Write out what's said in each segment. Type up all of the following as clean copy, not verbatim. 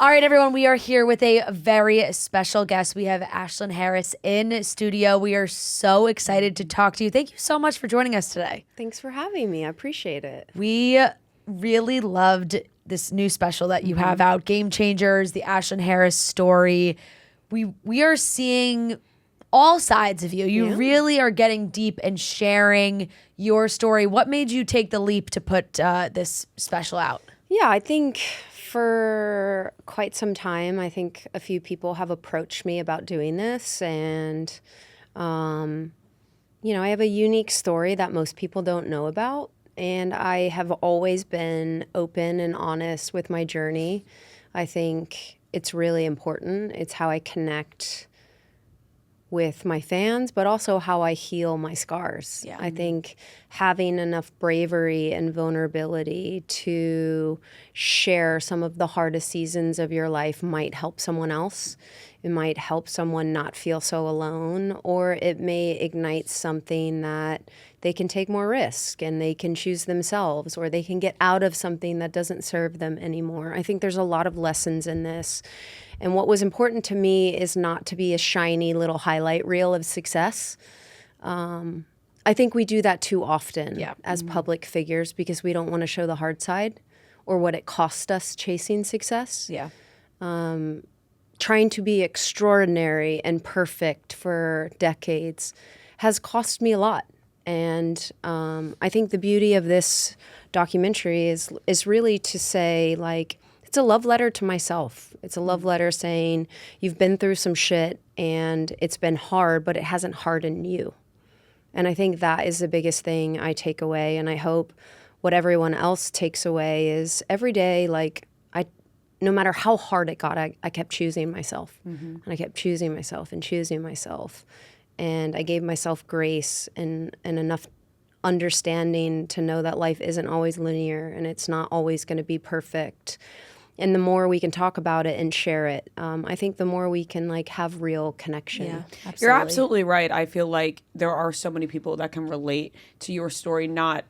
All right, everyone, we are here with a very special guest. We have Ashlyn Harris in studio. We are so excited to talk to you. Thank you so much for joining us today. Thanks for having me. I appreciate it. We really loved this new special that you have out, Game Changers, the Ashlyn Harris story. We are seeing all sides of you. You really are getting deep and sharing your story. What made you take the leap to put this special out? Yeah, I think for quite some time, I think a few people have approached me about doing this. And, I have a unique story that most people don't know about. And I have always been open and honest with my journey. I think it's really important. It's how I connect with my fans, but also how I heal my scars. Yeah. I think having enough bravery and vulnerability to share some of the hardest seasons of your life might help someone else. It might help someone not feel so alone, or it may ignite something that they can take more risk and they can choose themselves, or they can get out of something that doesn't serve them anymore. I think there's a lot of lessons in this. And what was important to me is not to be a shiny little highlight reel of success. I think we do that too often as public figures because we don't want to show the hard side or what it cost us chasing success. Yeah. Trying to be extraordinary and perfect for decades has cost me a lot. And I think the beauty of this documentary is really to say, like, it's a love letter to myself. It's a love letter saying you've been through some shit and it's been hard, but it hasn't hardened you. And I think that is the biggest thing I take away. And I hope what everyone else takes away is every day, like, no matter how hard it got, I kept choosing myself. And I kept choosing myself and choosing myself. And I gave myself grace and enough understanding to know that life isn't always linear and it's not always going to be perfect. And the more we can talk about it and share it, I think the more we can have real connection. Yeah, absolutely. You're absolutely right. I feel like there are so many people that can relate to your story. Not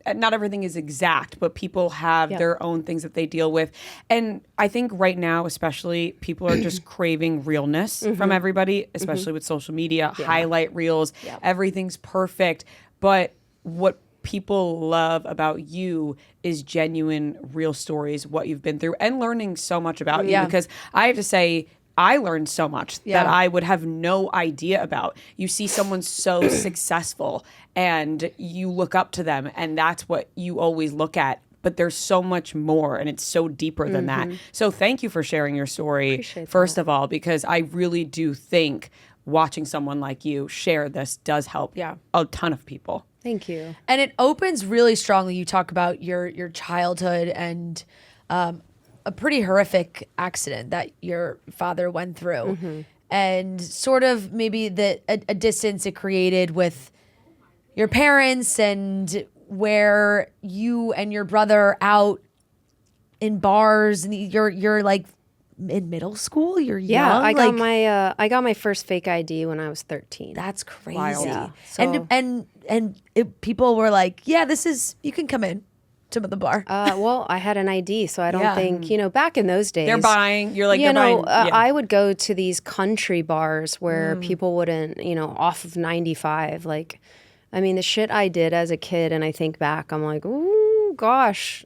everything is exact, but people have their own things that they deal with. And I think right now, especially, people are just craving realness from everybody, especially with social media, highlight reels, everything's perfect. But what people love about you is genuine, real stories, what you've been through, and learning so much about you. Because I have to say, I learned so much that I would have no idea about. You see someone so successful and you look up to them, and that's what you always look at. But there's so much more, and it's so deeper than that. So thank you for sharing your story, first of all, because I really do think watching someone like you share this does help a ton of people. Thank you. And it opens really strongly. You talk about your childhood and a pretty horrific accident that your father went through, and sort of maybe a distance it created with your parents, and where you and your brother out in bars, and you're like in middle school. You're young. I got my first fake ID when I was 13. That's crazy. Yeah. So, and people were like, "Yeah, you can come in to the bar." well, I had an ID, so I don't think back in those days They're buying. You're like, I would go to these country bars where people wouldn't, off of 95. Like, I mean, the shit I did as a kid, and I think back, I'm like, ooh, gosh.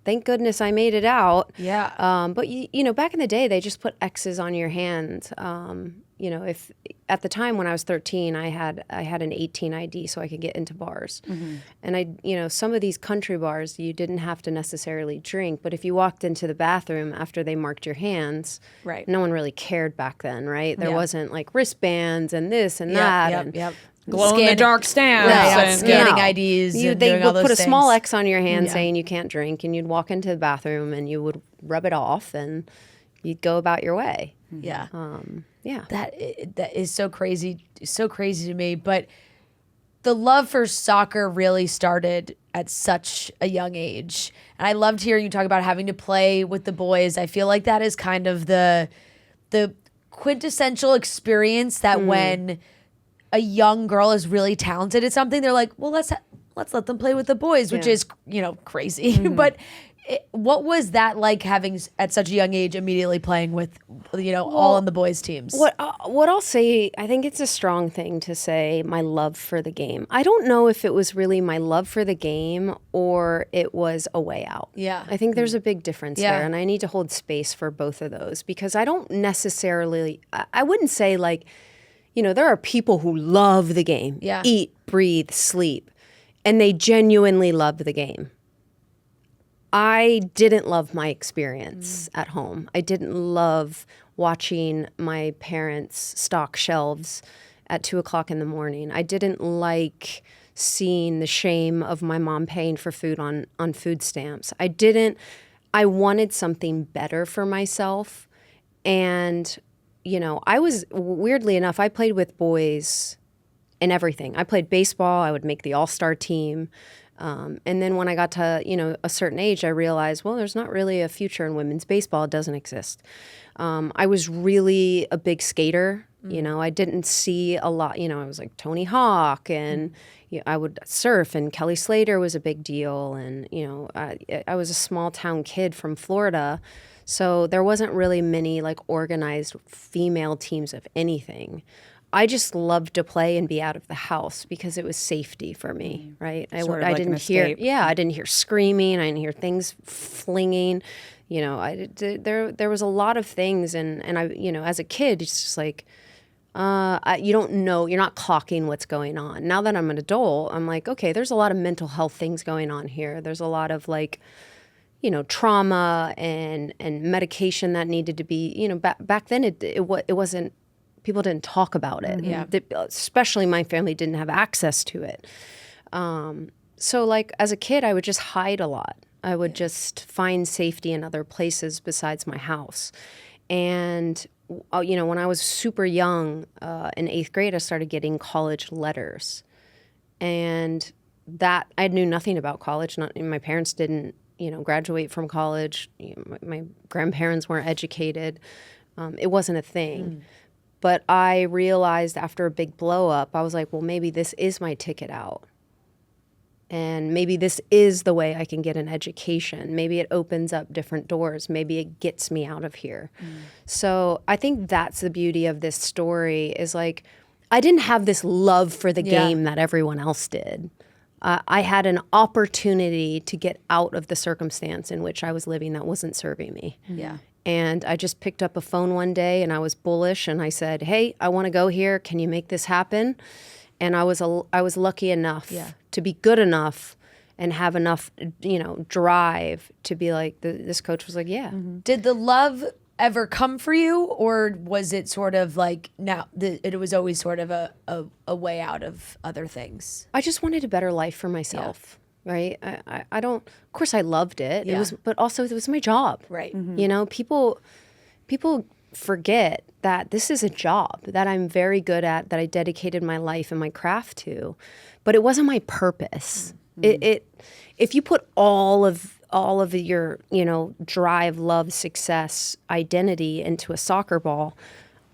Thank goodness I made it out. Yeah. But back in the day, they just put X's on your hand. If at the time when I was 13, I had an 18 ID so I could get into bars. And some of these country bars, you didn't have to necessarily drink, but if you walked into the bathroom after they marked your hands, right, no one really cared back then, right? There wasn't like wristbands and this and that. Glow-in-the-dark stamps. Scanning IDs. They would put a small X on your hand saying you can't drink, and you'd walk into the bathroom and you would rub it off and you'd go about your way. Yeah. Yeah. That is so crazy to me. But the love for soccer really started at such a young age. And I loved hearing you talk about having to play with the boys. I feel like that is kind of the quintessential experience that when a young girl is really talented at something, they're like, well, let's let them play with the boys, which is, crazy. But what was that like having at such a young age immediately playing with, all on the boys teams? What I'll say, I think it's a strong thing to say my love for the game. I don't know if it was really my love for the game or it was a way out. Yeah. I think there's a big difference Yeah. there, and I need to hold space for both of those because I don't necessarily, I wouldn't say like, there are people who love the game, Yeah. eat, breathe, sleep, and they genuinely love the game. I didn't love my experience at home. I didn't love watching my parents stock shelves at 2:00 in the morning. I didn't like seeing the shame of my mom paying for food on food stamps. I wanted something better for myself. And, I was, weirdly enough, I played with boys in everything. I played baseball. I would make the all-star team. And then when I got to, a certain age, I realized, well, there's not really a future in women's baseball. It doesn't exist. I was really a big skater. I didn't see a lot. I was like Tony Hawk, and I would surf, and Kelly Slater was a big deal. And, I was a small town kid from Florida. So there wasn't really many like organized female teams of anything. I just loved to play and be out of the house because it was safety for me, right? I didn't hear screaming. I didn't hear things flinging. There was a lot of things, and I, as a kid, it's just like, you don't know, you're not clocking what's going on. Now that I'm an adult, I'm like, okay, there's a lot of mental health things going on here. There's a lot of like, trauma and medication that needed to be, back then it wasn't. People didn't talk about it. Yeah. Especially my family didn't have access to it. So like as a kid, I would just hide a lot. I would just find safety in other places besides my house. And, when I was super young, in 8th grade, I started getting college letters. And that, I knew nothing about college. My parents didn't, graduate from college. My grandparents weren't educated. It wasn't a thing. But I realized after a big blow up, I was like, well, maybe this is my ticket out. And maybe this is the way I can get an education. Maybe it opens up different doors. Maybe it gets me out of here. So I think that's the beauty of this story is like, I didn't have this love for the game that everyone else did. I had an opportunity to get out of the circumstance in which I was living that wasn't serving me. Yeah. And I just picked up a phone one day and I was bullish and I said, hey, I want to go here. Can you make this happen? And I was lucky enough to be good enough and have enough, drive to be like, this coach was like, yeah. Did the love ever come for you, or was it sort of like it was always sort of a way out of other things? I just wanted a better life for myself. Right. I don't, of course I loved it. Yeah. But also it was my job. Right. People forget that this is a job that I'm very good at, that I dedicated my life and my craft to, but it wasn't my purpose. If you put all of your, drive, love, success, identity into a soccer ball,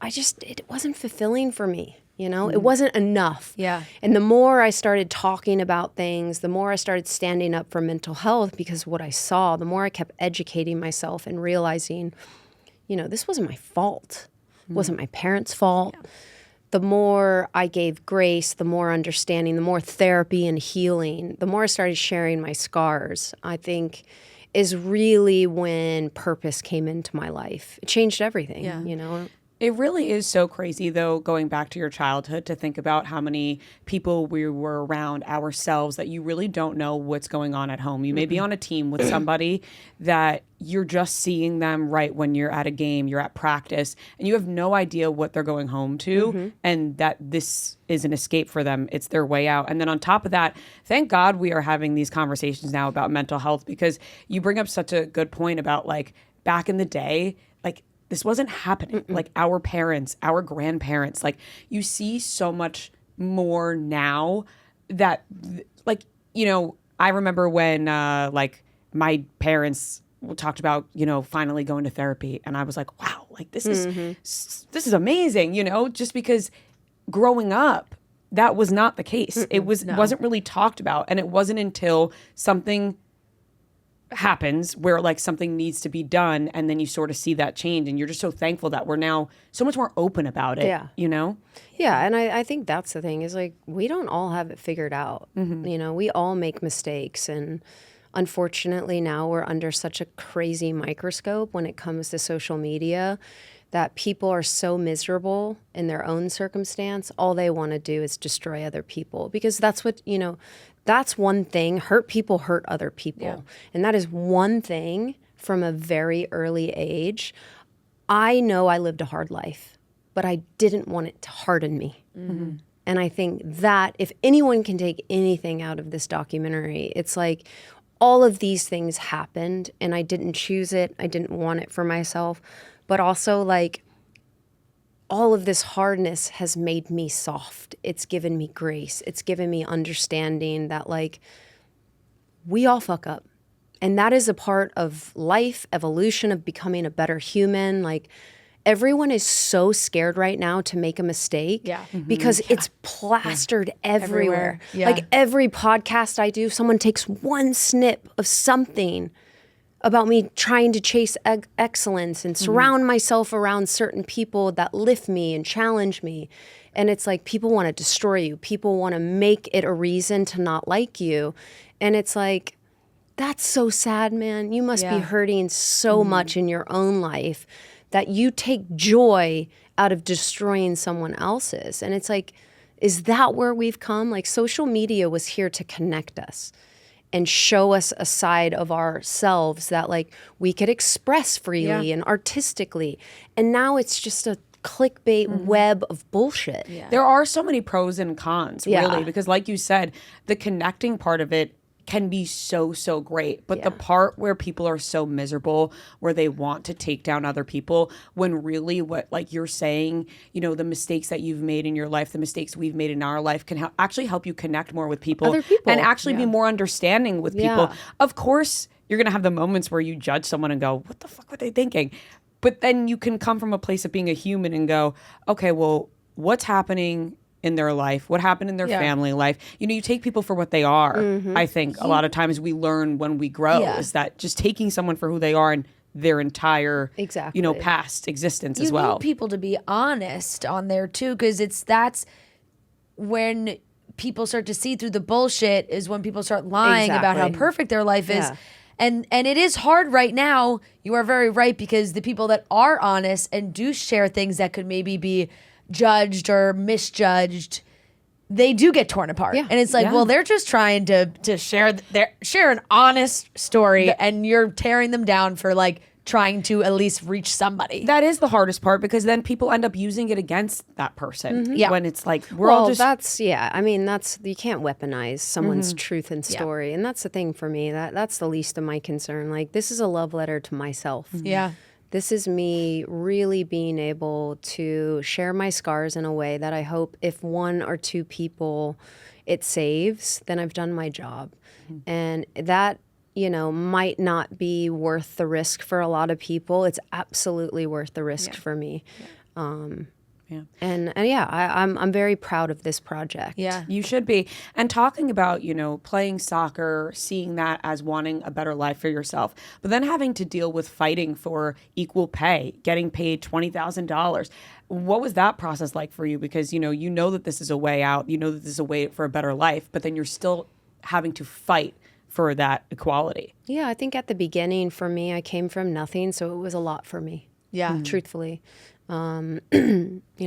it wasn't fulfilling for me. It wasn't enough. Yeah. And the more I started talking about things, the more I started standing up for mental health because of what I saw, the more I kept educating myself and realizing, this wasn't my fault. It wasn't my parents' fault. Yeah. The more I gave grace, the more understanding, the more therapy and healing, the more I started sharing my scars, I think is really when purpose came into my life. It changed everything, It really is so crazy, though, going back to your childhood, to think about how many people we were around ourselves that you really don't know what's going on at home. You may be on a team with somebody that you're just seeing them right when you're at a game, you're at practice, and you have no idea what they're going home to, and that this is an escape for them. It's their way out. And then on top of that, thank God we are having these conversations now about mental health, because you bring up such a good point about, like, back in the day, like, this wasn't happening. Like our parents, our grandparents, like you see so much more now that I remember when like my parents talked about, finally going to therapy. And I was like, wow, like this is amazing, just because growing up, that was not the case. It wasn't really talked about. And it wasn't until something happens where like something needs to be done, and then you sort of see that change, and you're just so thankful that we're now so much more open about it. Yeah. You know? Yeah, and I think that's the thing is like we don't all have it figured out. You know, we all make mistakes, and unfortunately now we're under such a crazy microscope when it comes to social media that people are so miserable in their own circumstance. All they want to do is destroy other people, because that's what, you know, that's one thing. Hurt people hurt other people. Yeah. And that is one thing from a very early age. I know I lived a hard life, but I didn't want it to harden me. And I think that if anyone can take anything out of this documentary, it's like all of these things happened and I didn't choose it. I didn't want it for myself. But also like all of this hardness has made me soft. It's given me grace. It's given me understanding that like we all fuck up. And that is a part of life, evolution, of becoming a better human. Like everyone is so scared right now to make a mistake because it's plastered everywhere. Yeah. Like every podcast I do, someone takes one snip of something about me trying to chase excellence and surround myself around certain people that lift me and challenge me. And it's like people want to destroy you. People want to make it a reason to not like you. And it's like, that's so sad, man. You must be hurting so much in your own life that you take joy out of destroying someone else's. And it's like, is that where we've come? Like social media was here to connect us and show us a side of ourselves that like we could express freely and artistically. And now it's just a clickbait web of bullshit. Yeah. There are so many pros and cons, really, because like you said, the connecting part of it can be so, so great. But the part where people are so miserable, where they want to take down other people, when really what, like you're saying, you know, the mistakes that you've made in your life, the mistakes we've made in our life can actually help you connect more with people. Other people. And actually be more understanding with people. Yeah. Of course, you're going to have the moments where you judge someone and go, what the fuck were they thinking? But then you can come from a place of being a human and go, okay, well, what's happening in their life, what happened in their family life. You know, you take people for what they are. I think a lot of times we learn when we grow is that just taking someone for who they are and their entire, you know, past existence as well. You need people to be honest on there too, because that's when people start to see through the bullshit is when people start lying about how perfect their life is. And it is hard right now. You are very right, because the people that are honest and do share things that could maybe be judged or misjudged, they do get torn apart. And it's like, well, they're just trying to share an honest story, and you're tearing them down for like trying to at least reach somebody. That is the hardest part, because then people end up using it against that person. When it's like, that's I mean, you can't weaponize someone's truth and story. And that's the thing for me, that's the least of my concern. Like, this is a love letter to myself. This is me really being able to share my scars in a way that I hope if one or two people it saves, then I've done my job. And that, you know, might not be worth the risk for a lot of people. It's absolutely worth the risk for me. And I'm very proud of this project. You should be. And talking about, you know, playing soccer, seeing that as wanting a better life for yourself, but then having to deal with fighting for equal pay, getting paid $20,000. What was that process like for you? Because, you know that this is a way out, you know that this is a way for a better life, but then you're still having to fight for that equality. Yeah, I think at the beginning for me, I came from nothing, so it was a lot for me. Truthfully. You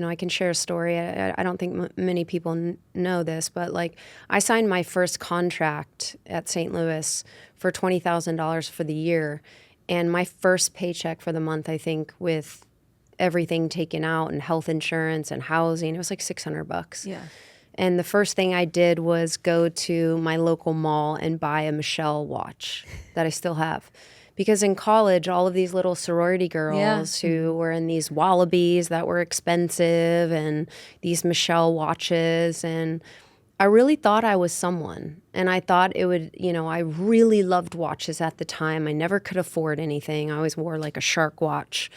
know, I can share a story. I don't think many people know this, but like I signed my first contract at St. Louis for $20,000 for the year. And my first paycheck for the month, I think with everything taken out and health insurance and housing, it was like $600. And the first thing I did was go to my local mall and buy a Michelle watch that I still have. Because in college, all of these little sorority girls who were in these Wallabies that were expensive and these Michelle watches, and I really thought I was someone. And I thought it would, you know, I really loved watches at the time. I never could afford anything. I always wore like a Shark watch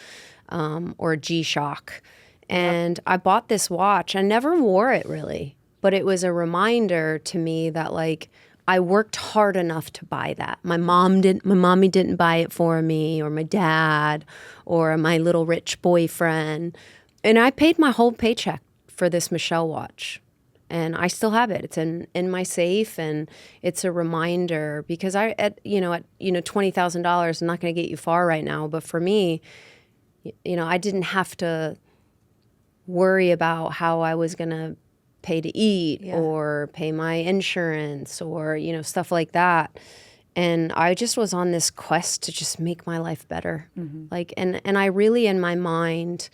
or a G-Shock. And I bought this watch. I never wore it really, but it was a reminder to me that like, I worked hard enough to buy that. My mommy didn't buy it for me, or my dad, or my little rich boyfriend. And I paid my whole paycheck for this Michelle watch. And I still have it. It's in my safe, and it's a reminder, because at $20,000, I'm not going to get you far right now, but for me, I didn't have to worry about how I was going to pay to eat or pay my insurance or, stuff like that. And I just was on this quest to just make my life better. And I really, in my mind,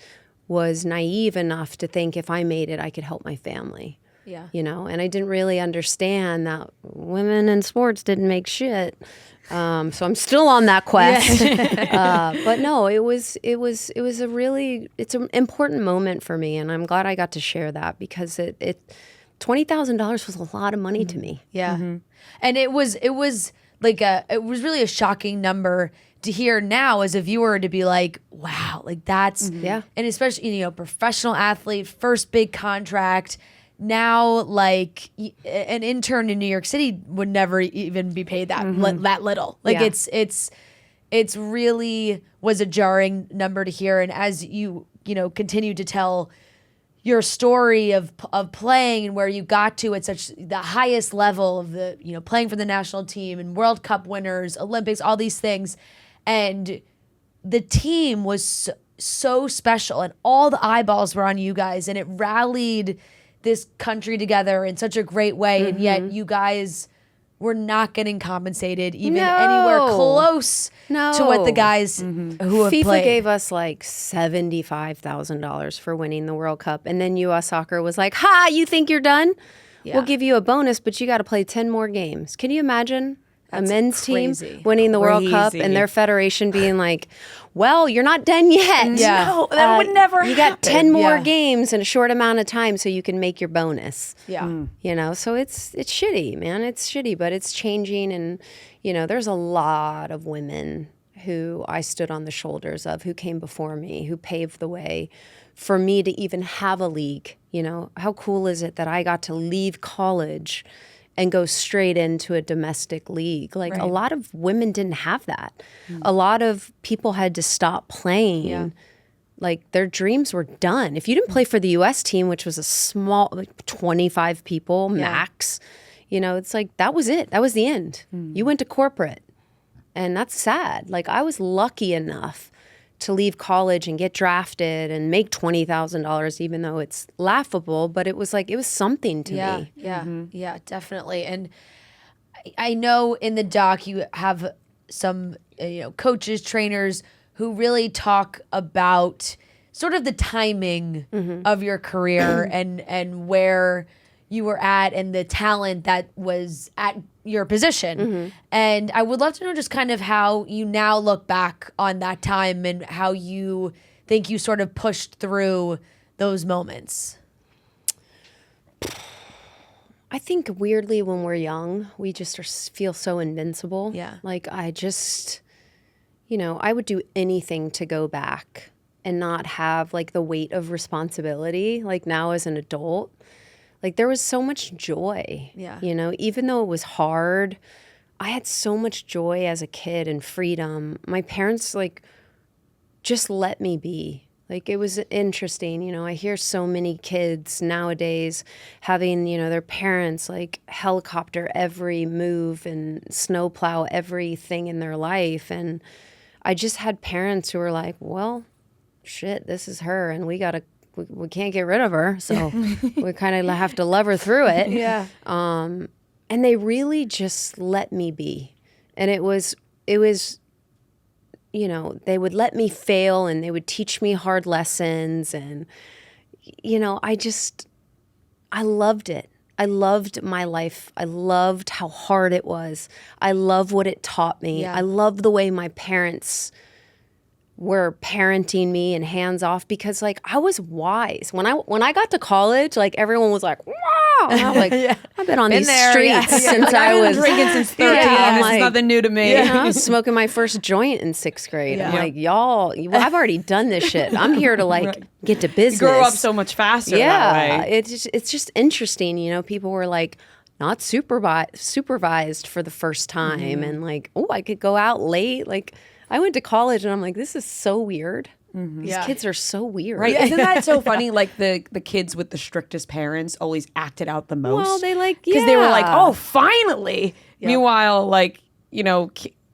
was naive enough to think if I made it, I could help my family. Yeah. And I didn't really understand that women in sports didn't make shit. So I'm still on that quest. But no, it's an important moment for me, and I'm glad I got to share that, because $20,000 was a lot of money to me. Yeah. And it was really a shocking number to hear now as a viewer, to be like, wow, like that's, Yeah. And especially, professional athlete, first big contract. Now, like an intern in New York City would never even be paid that that little. Like it's really was a jarring number to hear. And as you continue to tell your story of playing and where you got to at such the highest level of the playing for the national team and World Cup winners, Olympics, all these things, and the team was so special, and all the eyeballs were on you guys, and it rallied this country together in such a great way, and yet you guys were not getting compensated even anywhere close to what the guys who have FIFA played. gave us like $75,000 for winning the World Cup, and then U.S. Soccer was like, "Ha! You think you're done? We'll give you a bonus, but you got to play 10 more games." Can you imagine a men's crazy. team winning the World Cup and their federation being like, "Well, you're not done yet. Yeah. No, that would never You got 10 more Yeah. games in a short amount of time, so you can make your bonus." Yeah. So it's shitty, man. It's shitty, but it's changing. And, there's a lot of women who I stood on the shoulders of, who came before me, who paved the way for me to even have a league. How cool is it that I got to leave college and go straight into a domestic league? Like, a lot of women didn't have that. A lot of people had to stop playing. Yeah. Like, their dreams were done. If you didn't play for the U.S. team, which was a small, 25 people max, it's like, that was it. That was the end. You went to corporate. And that's sad. Like, I was lucky enough to leave college and get drafted and make $20,000, even though it's laughable, but it was something to me. Yeah, definitely. And I know in the doc you have some coaches, trainers who really talk about sort of the timing of your career and where you were at and the talent that was at your position. And I would love to know just kind of how you now look back on that time and how you think you sort of pushed through those moments. I think weirdly when we're young, we just feel so invincible. Yeah. Like, I just, I would do anything to go back and not have like the weight of responsibility. Like, now as an adult, like, there was so much joy. Yeah. Even though it was hard, I had so much joy as a kid and freedom. My parents just let me be. Like, it was interesting. I hear so many kids nowadays having, their parents helicopter every move and snowplow everything in their life. And I just had parents who were like, well, shit, this is her, and we can't get rid of her, so we kind of have to love her through it. Yeah. And they really just let me be. And it was they would let me fail, and they would teach me hard lessons. And, I loved it. I loved my life. I loved how hard it was. I love what it taught me. Yeah. I love the way my parents were parenting me and hands off, because I was wise. When I got to college, everyone was like, wow. And I'm like, I've been on these streets since I was drinking since 13. Yeah, This is nothing new to me. Smoking my first joint in 6th grade. I'm like, y'all, I've already done this shit. I'm here to get to business. You grow up so much faster that way. It's just interesting. People were like, not supervised for the first time. And like, oh, I could go out late. Like I went to college and I'm like, this is so weird. These kids are so weird. Right. Isn't that so funny? Like the kids with the strictest parents always acted out the most. Well, they like, because they were like, oh, finally. Meanwhile, like, you know,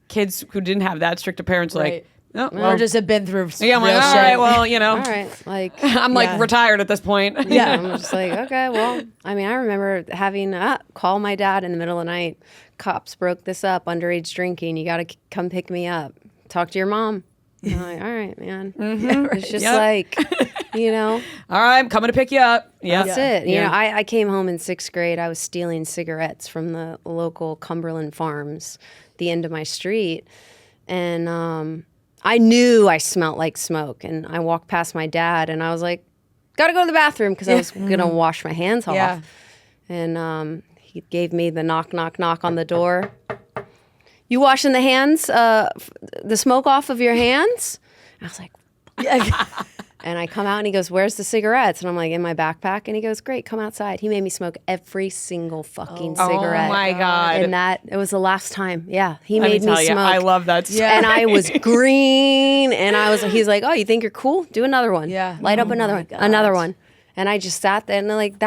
kids who didn't have that strict of parents, like, oh, well, or just have been through yeah, I'm real like, all shit. right, well, you know, all right, like I'm like retired at this point. yeah, I'm just like, okay, well, I mean, I remember having call my dad in the middle of the night. Cops broke this up, underage drinking. You got to come pick me up. Talk to your mom. I'm like, all right, man. It's just like, you know. All right, I'm coming to pick you up. Yeah, That's it. You know, I came home in 6th grade. I was stealing cigarettes from the local Cumberland Farms, the end of my street. And I knew I smelled like smoke. And I walked past my dad and I was like, got to go to the bathroom because I was going to wash my hands off. Yeah. And he gave me the knock, knock, knock on the door. You washing the hands, the smoke off of your hands? I was like, and I come out and he goes, where's the cigarettes? And I'm like, in my backpack. And he goes, great, come outside. He made me smoke every single fucking cigarette. Oh my God. And it was the last time. Yeah, he Let made me me tell smoke. you, I love that stuff. And I was green. And he's like, oh, you think you're cool? Do another one. Yeah. Light up another one. Another one. And I just sat there and like,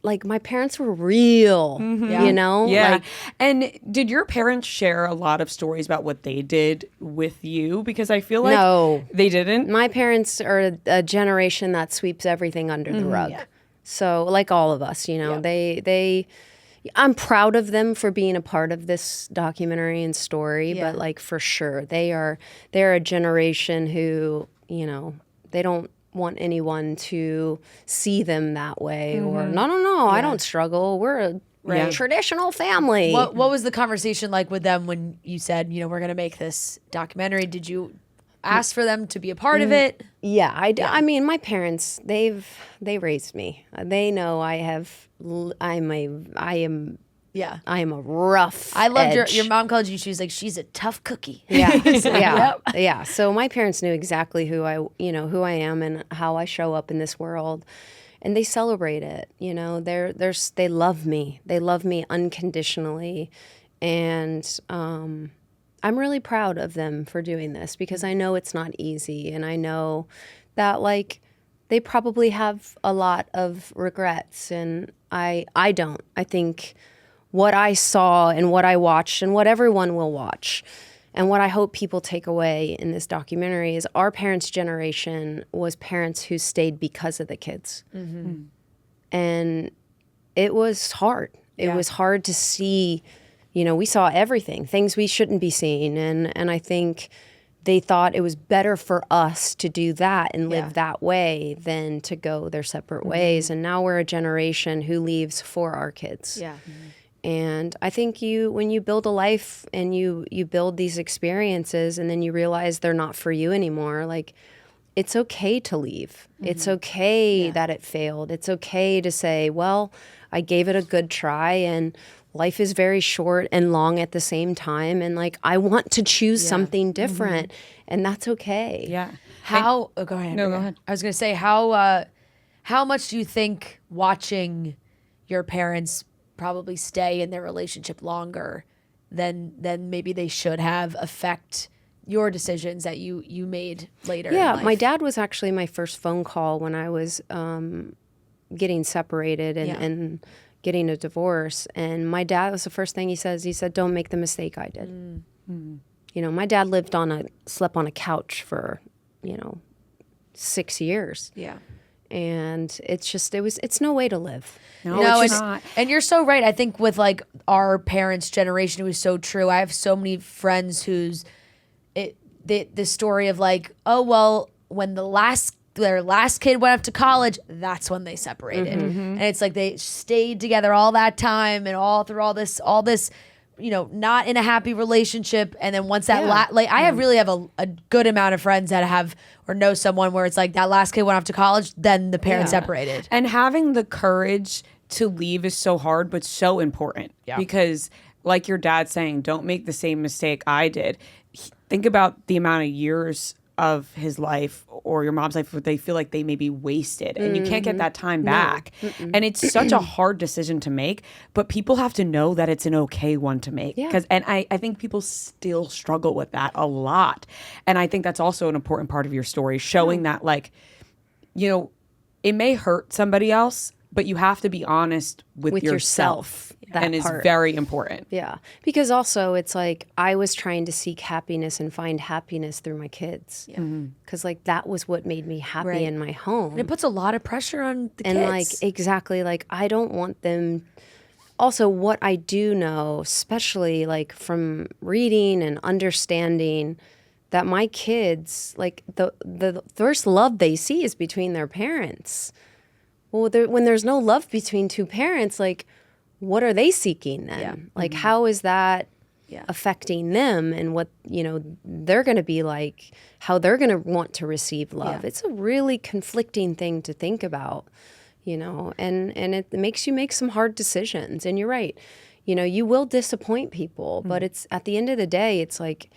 like my parents were real, you know? Yeah. Like, and did your parents share a lot of stories about what they did with you? Because I feel like No. they didn't. my parents are a generation that sweeps everything under the rug. So like all of us, you know, I'm proud of them for being a part of this documentary and story, but like for sure they're a generation who, you know, they don't want anyone to see them that way or no, I don't struggle. We're a traditional family. What was the conversation like with them when you said, you know, we're going to make this documentary? Did you ask for them to be a part of it? Yeah, I mean, my parents, they raised me. They know I am Yeah. I am a rough I loved edge. your mom called you. She was like, she's a tough cookie. Yeah, yeah. So my parents knew exactly who I am and how I show up in this world, and they celebrate it. You know, they love me. They love me unconditionally, and I'm really proud of them for doing this because I know it's not easy, and I know that like they probably have a lot of regrets, and I don't. I think what I saw and what I watched and what everyone will watch and what I hope people take away in this documentary is our parents' generation was parents who stayed because of the kids. And it was hard. It was hard to see, you know, we saw everything, things we shouldn't be seeing. And I think they thought it was better for us to do that and live that way than to go their separate ways. And now we're a generation who leaves for our kids. Yeah. And I think when you build a life and you build these experiences and then you realize they're not for you anymore, like it's okay to leave. It's okay that it failed. It's okay to say, well, I gave it a good try and life is very short and long at the same time. And like, I want to choose something different and that's okay. Yeah. Go ahead. No, go ahead. I was going to say, how much do you think watching your parents probably stay in their relationship longer than maybe they should have affect your decisions that you made later? Yeah, in my life? dad was actually my first phone call when I was getting separated and getting a divorce. And my dad was the first thing he said, don't make the mistake I did. You know, my dad slept on a couch for, 6 years. Yeah. And it's no way to live. No, it's not. And you're so right. I think with like our parents' generation, it was so true. I have so many friends the story of like, oh, well, when their last kid went up to college, that's when they separated. And it's like they stayed together all that time and all through all this, not in a happy relationship. And then once that, I really have a good amount of friends that have or know someone where it's like that last kid went off to college, then the parents separated. And having the courage to leave is so hard, but so important. Yeah. Because like your dad saying, don't make the same mistake I did. Think about the amount of years of his life or your mom's life where they feel like they may be wasted and you can't get that time back. And it's such a hard decision to make, but people have to know that it's an okay one to make. And I think people still struggle with that a lot. And I think that's also an important part of your story, showing that, like, you know, it may hurt somebody else, but you have to be honest with yourself. And it's very important. Yeah. Because also it's like I was trying to seek happiness and find happiness through my kids. Because like that was what made me happy in my home. And it puts a lot of pressure on the kids. And like, exactly, like I don't want them. Also, what I do know, especially like from reading and understanding, that my kids, like the first love they see is between their parents. Well, when there's no love between two parents, like, what are they seeking then? Like, how is that affecting them and what, you know, they're going to be like, how they're going to want to receive love? It's a really conflicting thing to think about, you know, and it makes you make some hard decisions. And you're right. You know, you will disappoint people, but it's at the end of the day, it's like,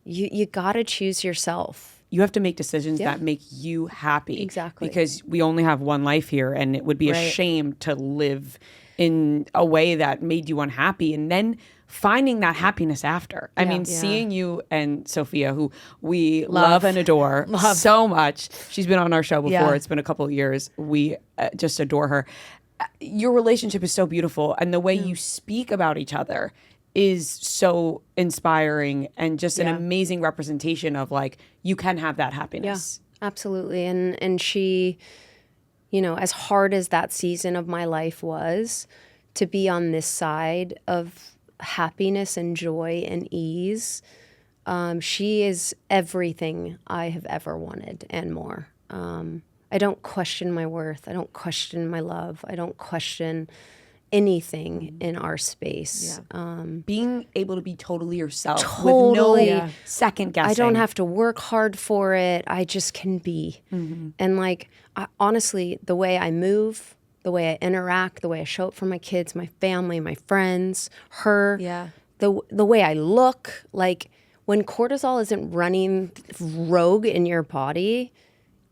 you got to choose yourself. You have to make decisions that make you happy. Exactly. Because we only have one life here, and it would be a shame to live in a way that made you unhappy and then finding that happiness after. I mean, seeing you and Sophia, who we love and adore so much. She's been on our show before. It's been a couple of years. We just adore her. Your relationship is so beautiful, and the way you speak about each other is so inspiring and just an amazing representation of, like, you can have that happiness. Yeah, absolutely. And she, you know, as hard as that season of my life was, to be on this side of happiness and joy and ease, she is everything I have ever wanted and more. I don't question my worth. I don't question my love. I don't question anything in our space. Being able to be totally yourself with no second guessing. I don't have to work hard for it. I just can be. And like, honestly, the way I move, the way I interact, the way I show up for my kids, my family, my friends, her, the way I look, like when cortisol isn't running rogue in your body,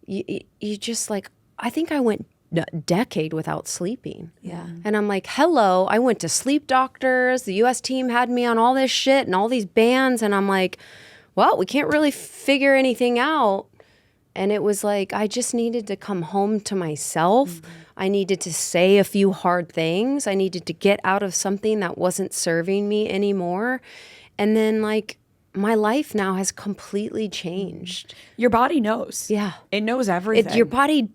you just like, I think I went a decade without sleeping. And I'm like, hello, I went to sleep doctors. The US team had me on all this shit and all these bands. And I'm like, well, we can't really figure anything out. And it was like, I just needed to come home to myself. I needed to say a few hard things. I needed to get out of something that wasn't serving me anymore. And then like, my life now has completely changed. Your body knows. Yeah. It knows everything. Your body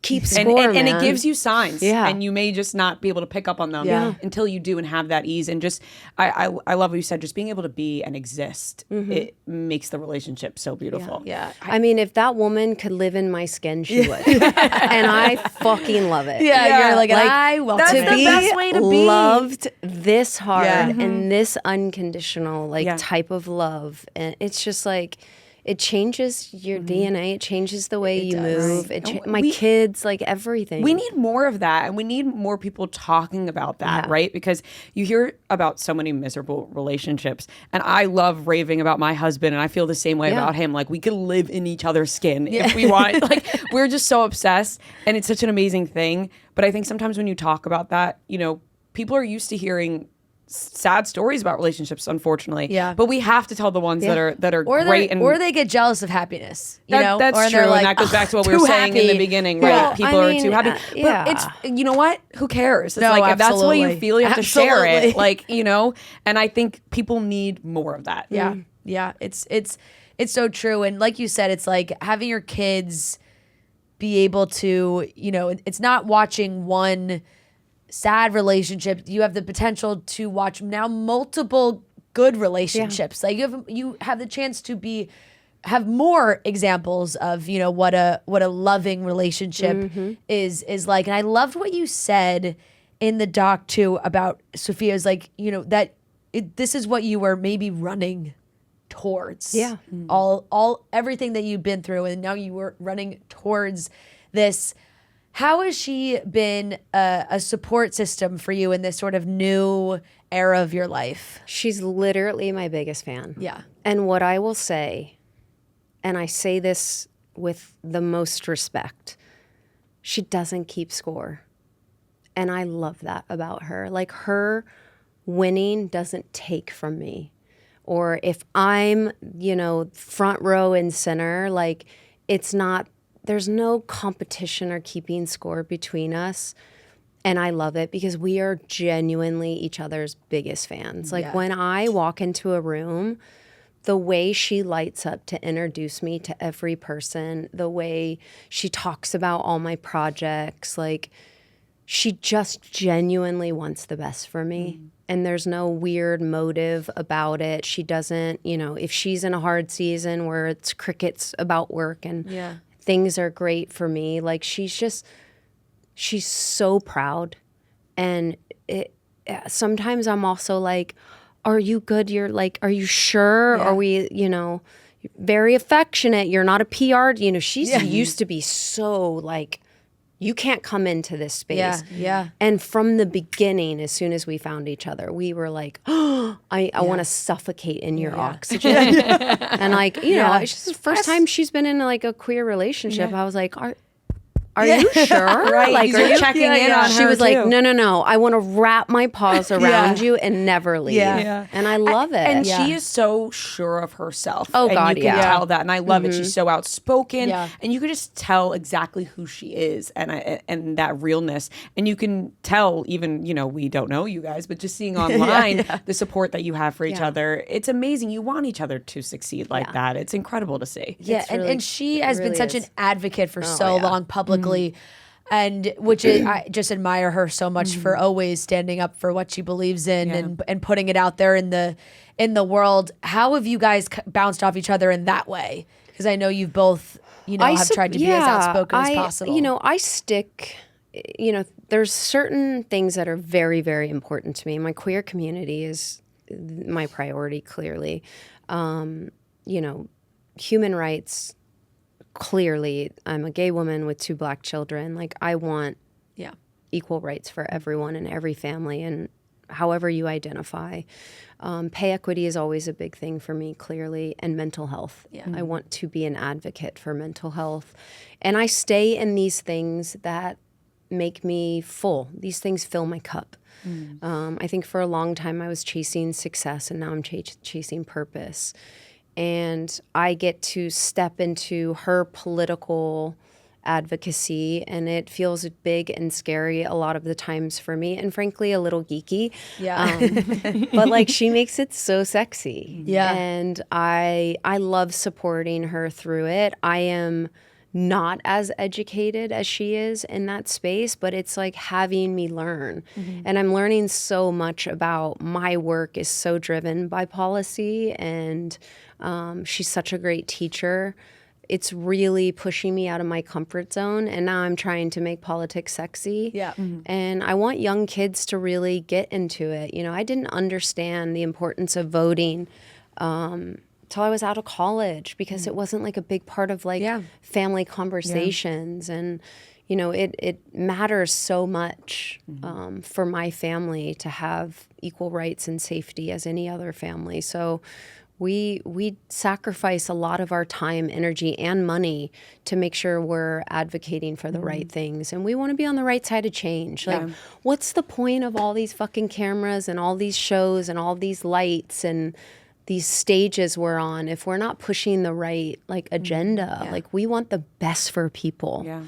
keeps score, and man. it gives you signs. Yeah. And you may just not be able to pick up on them until you do and have that ease. And just, I love what you said, just being able to be and exist, it makes the relationship so beautiful. I mean, if that woman could live in my skin, she would. And I fucking love it. You're like I welcome that's it. the best way to be. Loved this hard and this unconditional type of love. And it's just like, it changes your DNA. It changes the way you move. My kids, like everything. We need more of that, and we need more people talking about that, right? Because you hear about so many miserable relationships, and I love raving about my husband, and I feel the same way about him. Like, we could live in each other's skin if we want. Like, we're just so obsessed, and it's such an amazing thing. But I think sometimes when you talk about that, you know, people are used to hearing sad stories about relationships, unfortunately. But we have to tell the ones that are great, or they get jealous of happiness. You know, that's or true, like, and that goes back to what we were saying in the beginning, right? Well, People are too happy, but it's, you know what? Who cares? It's like, if that's what you feel, you have to share it. Like, you know, and I think people need more of that. Yeah, it's so true. And like you said, it's like having your kids be able to, you know, it's not watching one sad relationship. You have the potential to watch now multiple good relationships. Like you have the chance to have more examples of, you know, what a loving relationship is like. And I loved what you said in the doc too about Sophia's, like, you know, that this is what you were maybe running towards. All everything that you've been through, and now you were running towards this. How has she been a support system for you in this sort of new era of your life? She's literally my biggest fan. Yeah. And what I will say, and I say this with the most respect. She doesn't keep score. And I love that about her. Like, her winning doesn't take from me. Or if I'm, front row and center, like, it's not, there's no competition or keeping score between us. And I love it because we are genuinely each other's biggest fans. Like, when I walk into a room, the way she lights up to introduce me to every person, the way she talks about all my projects, like, she just genuinely wants the best for me. And there's no weird motive about it. She doesn't, if she's in a hard season where it's crickets about work and things are great for me, like, she's so proud. And sometimes I'm also like, are you good? You're like, are you sure? Are we, very affectionate. You're not a PR. She's used to be so like, you can't come into this space. Yeah. And from the beginning, as soon as we found each other, we were like, oh, I want to suffocate in your oxygen. And like, it's just the first time she's been in like a queer relationship. I was like, are you sure? Right. Like, are you checking in on her? She was too. like, no. I want to wrap my paws around you and never leave. And I love it. And she is so sure of herself. Oh, and God, you can yeah. tell that. And I love it. She's so outspoken. Yeah. And you can just tell exactly who she is and that realness. And you can tell even, we don't know you guys, but just seeing online the support that you have for each other. It's amazing. You want each other to succeed like that. It's incredible to see. Yeah, and she has been such an advocate for so yeah. long publicly. And which is, I just admire her so much for always standing up for what she believes in and putting it out there in the world. How have you guys bounced off each other in that way? Because I know you've both, have tried to be as outspoken as possible. I stick, there's certain things that are very, very important to me. My queer community is my priority, clearly. Human rights. Clearly, I'm a gay woman with 2 Black children. Like, I want equal rights for everyone in every family and however you identify. Pay equity is always a big thing for me, clearly, and mental health. I want to be an advocate for mental health. And I stay in these things that make me full. These things fill my cup. I think for a long time I was chasing success, and now I'm chasing purpose. And I get to step into her political advocacy, and it feels big and scary a lot of the times for me, and frankly, a little geeky. But like, she makes it so sexy. And I love supporting her through it. I am not as educated as she is in that space, but it's like having me learn. And I'm learning so much about my work is so driven by policy, and she's such a great teacher. It's really pushing me out of my comfort zone, and now I'm trying to make politics sexy. And I want young kids to really get into it. I didn't understand the importance of voting till I was out of college, because it wasn't like a big part of like family conversations. And it matters so much for my family to have equal rights and safety as any other family. So we sacrifice a lot of our time, energy, and money to make sure we're advocating for the right things. And we want to be on the right side of change. Like, what's the point of all these fucking cameras and all these shows and all these lights and these stages we're on if we're not pushing the right agenda? Like, we want the best for people.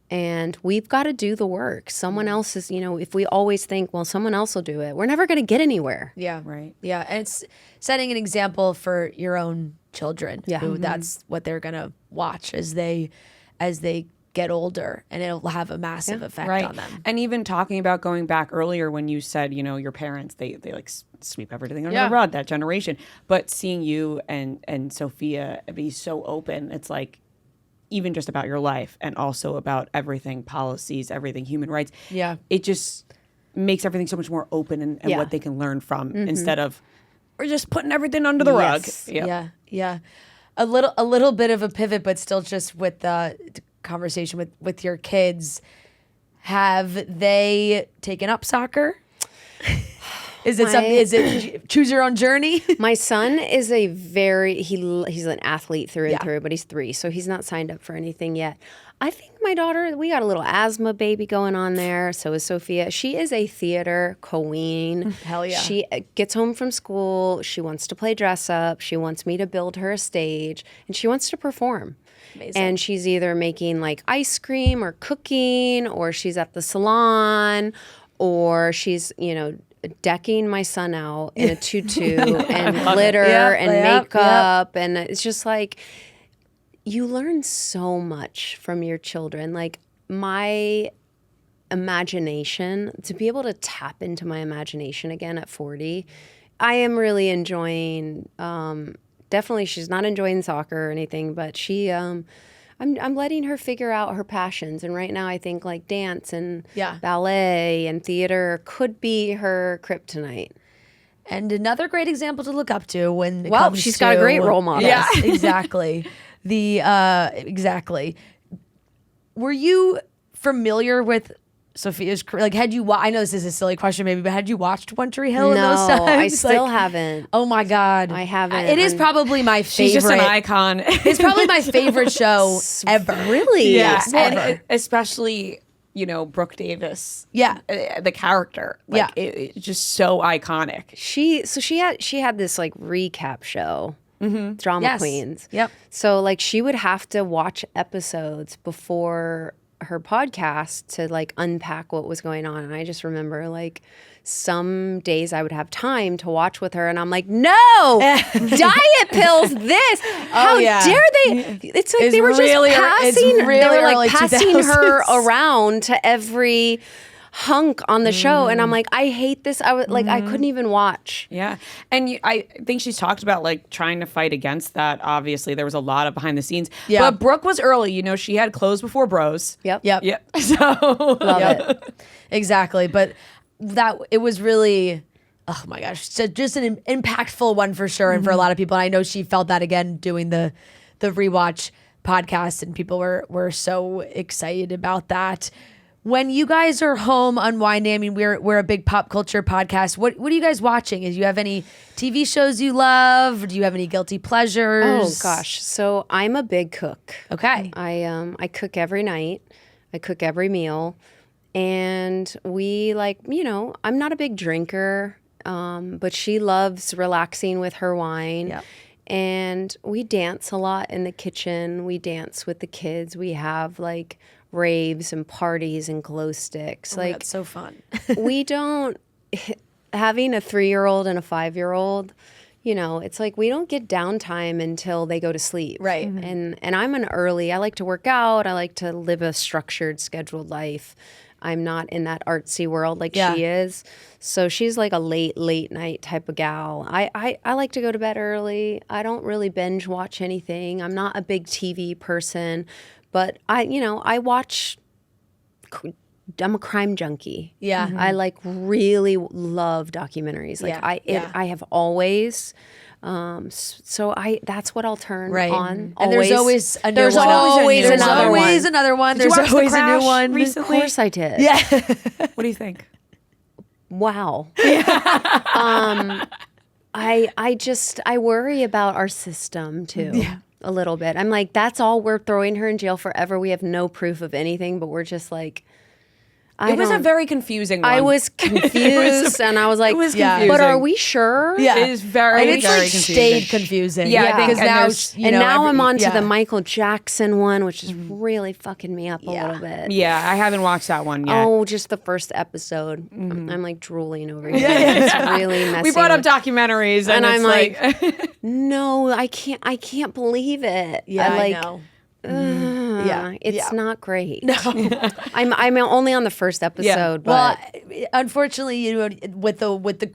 And we've got to do the work. Someone else is, if we always think, well, someone else will do it, we're never going to get anywhere. And it's setting an example for your own children who that's what they're going to watch as they get older, and it'll have a massive effect on them. And even talking about going back earlier when you said, your parents, they like sweep everything under the rug, that generation. But seeing you and Sophia be so open, it's like, even just about your life and also about everything, policies, everything, human rights. It just makes everything so much more open and what they can learn from instead of, we're just putting everything under the rug. A little bit of a pivot, but still just with the conversation with your kids. Have they taken up soccer? Is it something? Is it choose your own journey? My son is he's an athlete through and through, but he's 3, so he's not signed up for anything yet. I think my daughter, we got a little asthma baby going on there. So is Sophia. She is a theater queen. Hell yeah. She gets home from school. She wants to play dress up. She wants me to build her a stage, and she wants to perform. Amazing. And she's either making like ice cream or cooking, or she's at the salon, or she's, decking my son out in a tutu and glitter and makeup. And it's just like, you learn so much from your children. Like my imagination, to be able to tap into my imagination again at 40, I am really enjoying, definitely she's not enjoying soccer or anything, but she, I'm letting her figure out her passions. And right now I think like dance and ballet and theater could be her kryptonite. And another great example to look up to when it comes she's to, got a great role model. Yes, exactly. Exactly. Were you familiar with Sophia's career? Like, I know this is a silly question maybe, but had you watched One Tree Hill in those times? No, I still haven't. Oh my God. I haven't. It is probably my favorite. She's just an icon. It's probably my favorite show ever. Really? Yeah, Ever. and especially Brooke Davis. Yeah. The character. Like, it's just so iconic. She had this like recap show. Drama Yes. Queens. Yep. So like she would have to watch episodes before her podcast to like unpack what was going on. And I just remember like some days I would have time to watch with her and I'm like, no, diet pills, this. How dare they? It's like they were just passing, they were like passing her around to every hunk on the show, and I'm like, I hate this. I was like, I couldn't even watch. Yeah, and I think she's talked about like trying to fight against that. Obviously, there was a lot of behind the scenes. Yeah. But Brooke was early. She had clothes before bros. Yep. So Love it. Exactly. But it was really, oh my gosh, just an impactful one for sure, and for a lot of people. And I know she felt that again doing the rewatch podcast, and people were so excited about that. When you guys are home unwinding, I mean, we're a big pop culture podcast. What are you guys watching? Do you have any TV shows you love? Do you have any guilty pleasures? Oh gosh, so I'm a big cook. Okay. I cook every night. I cook every meal, and we I'm not a big drinker, but she loves relaxing with her wine. Yep. And we dance a lot in the kitchen. We dance with the kids. We have like raves and parties and glow sticks. Like, that's so fun. We don't, having a 3-year-old and a 5-year-old, it's like we don't get downtime until they go to sleep. Right. And I'm I like to work out. I like to live a structured, scheduled life. I'm not in that artsy world like she is. So she's like a late night type of gal. I like to go to bed early. I don't really binge watch anything. I'm not a big TV person. But I watch, I'm a crime junkie. Yeah. I like really love documentaries. Like I have always, so that's what I'll turn on. And there's always a new there's one. always There's another always one. another one. Did you There's watch always The a new Crash one. recently? Of course I did. Yeah. What do you think? Wow. I worry about our system too. Yeah. A little bit. I'm like, that's all. We're throwing her in jail forever. We have no proof of anything, but we're just like, It was a very confusing one. I was confused, and I was like, It was Yeah. confusing. but are we sure? Yeah. It is very, And it's very like confusing. stayed confusing. Yeah, I think- because and now, there's- And now I'm on to yeah. the Michael Jackson one, which is really fucking me up a little bit. Yeah, I haven't watched that one yet. Oh, just the first episode. I'm like drooling over here. It's really messy. We brought up documentaries, and I'm it's like, no, I can't believe it. Yeah, I like, know. yeah, it's yeah. not great. No, I'm only on the first episode. Well, But unfortunately, with the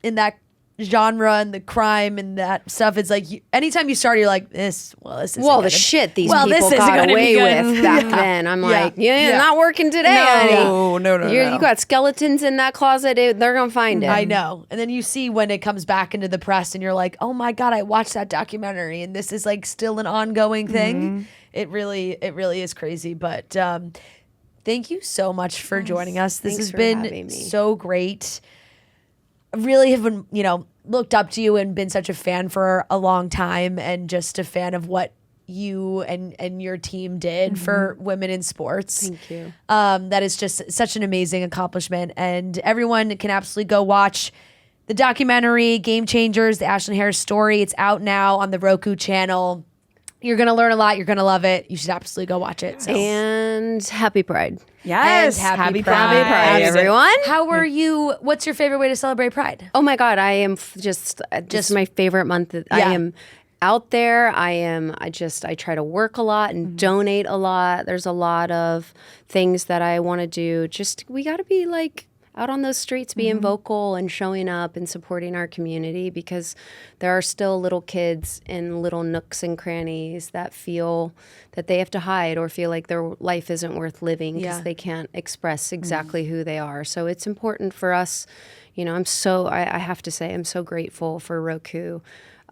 in that genre and the crime and that stuff, it's like anytime you start, you're like, this isn't well, gonna, the shit these well, people this isn't got gonna away be good. with back then. I'm like, Yeah. not working today. No, honey. no. You got skeletons in that closet. They're gonna find it. I know. And then you see when it comes back into the press and you're like, oh my God, I watched that documentary and this is like still an ongoing thing. It really is crazy. But thank you so much for joining us. This Thanks has for been having me. so great. really have been, looked up to you and been such a fan for a long time, and just a fan of what you and your team did for women in sports. Thank you. That is just such an amazing accomplishment, and everyone can absolutely go watch the documentary Game Changers, the Ashlyn Harris story. It's out now on the Roku channel. You're going to learn a lot. You're going to love it. You should absolutely go watch it. So. And happy Pride. Yes. And happy Pride. Happy Pride, everyone. How are you? What's your favorite way to celebrate Pride? Oh my God, I am just my favorite month. I am out there. I try to work a lot and donate a lot. There's a lot of things that I want to do. We got to be like out on those streets, being vocal and showing up and supporting our community, because there are still little kids in little nooks and crannies that feel that they have to hide or feel like their life isn't worth living because they can't express exactly who they are. So it's important for us. I have to say, I'm so grateful for Roku.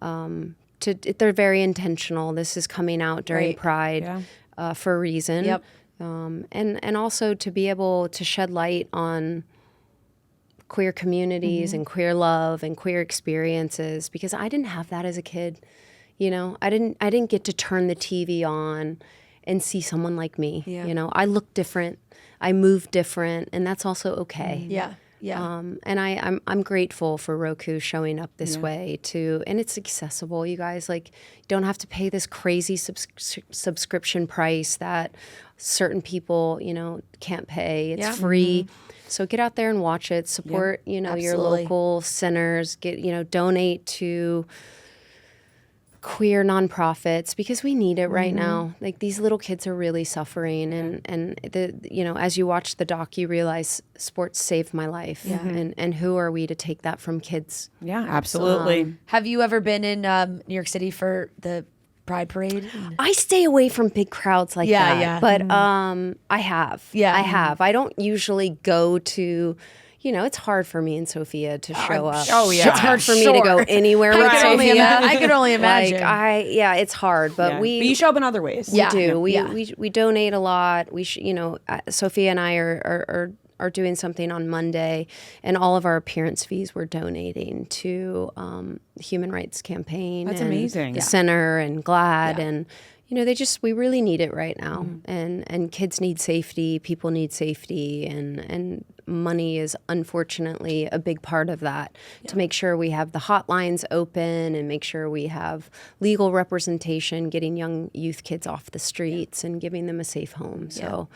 They're very intentional. This is coming out during Pride for a reason. Yep. And also to be able to shed light on queer communities and queer love and queer experiences, because I didn't have that as a kid. I didn't get to turn the TV on and see someone like me. I look different, I move different, and that's also okay. And I'm grateful for Roku showing up this way too, and it's accessible. You guys, you don't have to pay this crazy subscription price that certain people can't pay. It's free. So get out there and watch it. Support your local centers. Donate to queer nonprofits, because we need it right now. These little kids are really suffering, and as you watch the doc, you realize sports saved my life, and who are we to take that from kids? Yeah, absolutely. Have you ever been in New York City for the Pride Parade? I stay away from big crowds like that, but I have. I have. I don't usually go to. It's hard for me and Sophia to show up. Oh yeah, it's hard for me to go anywhere with Sophia. I could only imagine. It's hard, but but you show up in other ways. We do. We donate a lot. Sophia and I are doing something on Monday, and all of our appearance fees we're donating to the Human Rights Campaign. That's and amazing. The Center and GLAAD and. We really need it right now, and kids need safety, people need safety, and money is unfortunately a big part of that, to make sure we have the hotlines open and make sure we have legal representation, getting young youth kids off the streets and giving them a safe home. So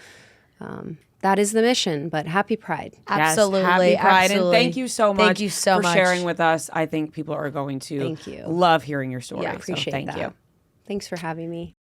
that is the mission, but happy Pride. Absolutely. Yes, happy Pride. Absolutely. And thank you so much for sharing with us. I think people are going to love hearing your story. Yeah, appreciate so thank that. you. Thanks for having me.